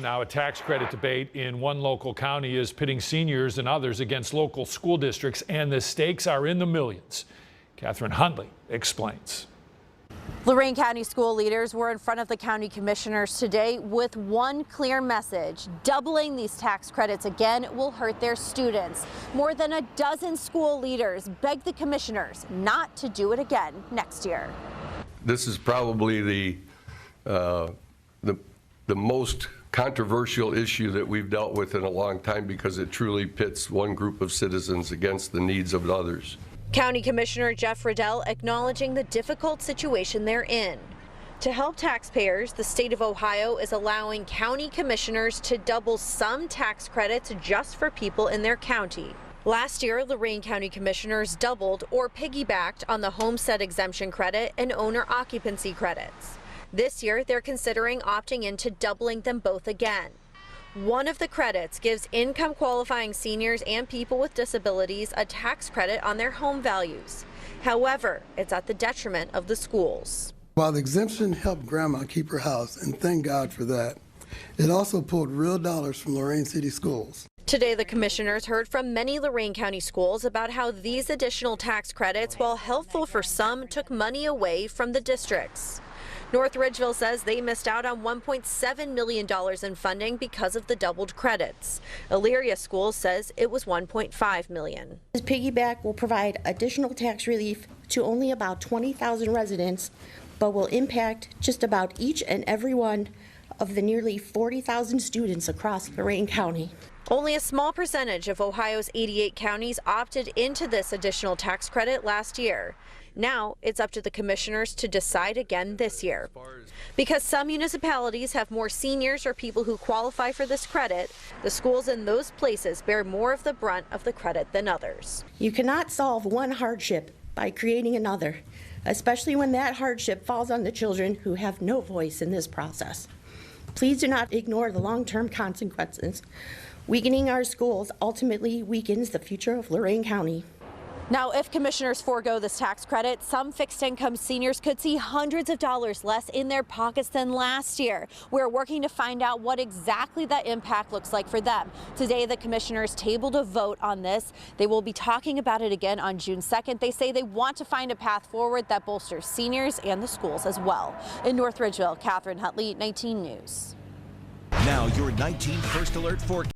Now, a tax credit debate in one local county is pitting seniors and others against local school districts, and the stakes are in the millions. Catherine Huntley explains. Lorain County school leaders were in front of the county commissioners today with one clear message. Doubling these tax credits again will hurt their students. More than a dozen school leaders begged the commissioners not to do it again next year. This is probably the most controversial issue that we've dealt with in a long time, because it truly pits one group of citizens against the needs of others. County Commissioner Jeff Riddell acknowledging the difficult situation they're in. To help taxpayers, the state of Ohio is allowing county commissioners to double some tax credits just for people in their county. Last year, Lorain County commissioners doubled or piggybacked on the homestead exemption credit and owner occupancy credits. This year, they're considering opting into doubling them both again. One of the credits gives income qualifying seniors and people with disabilities a tax credit on their home values. However, it's at the detriment of the schools. While the exemption helped Grandma keep her house, and thank God for that, it also pulled real dollars from Lorain City schools. Today, the commissioners heard from many Lorain County schools about how these additional tax credits, while helpful for some, took money away from the districts. North Ridgeville says they missed out on $1.7 million in funding because of the doubled credits. Elyria Schools says it was $1.5 million. This piggyback will provide additional tax relief to only about 20,000 residents, but will impact just about each and every one of the nearly 40,000 students across Lorain County. Only a small percentage of Ohio's 88 counties opted into this additional tax credit last year. Now it's up to the commissioners to decide again this year. Because some municipalities have more seniors or people who qualify for this credit, the schools in those places bear more of the brunt of the credit than others. You cannot solve one hardship by creating another, especially when that hardship falls on the children who have no voice in this process. Please do not ignore the long-term consequences. Weakening our schools ultimately weakens the future of Lorain County. Now, if commissioners forego this tax credit, some fixed-income seniors could see hundreds of dollars less in their pockets than last year. We're working to find out what exactly that impact looks like for them. Today, the commissioners tabled a vote on this. They will be talking about it again on June 2nd. They say they want to find a path forward that bolsters seniors and the schools as well. In North Ridgeville, Catherine Huntley, 19 News. Now your 19 First Alert forecast.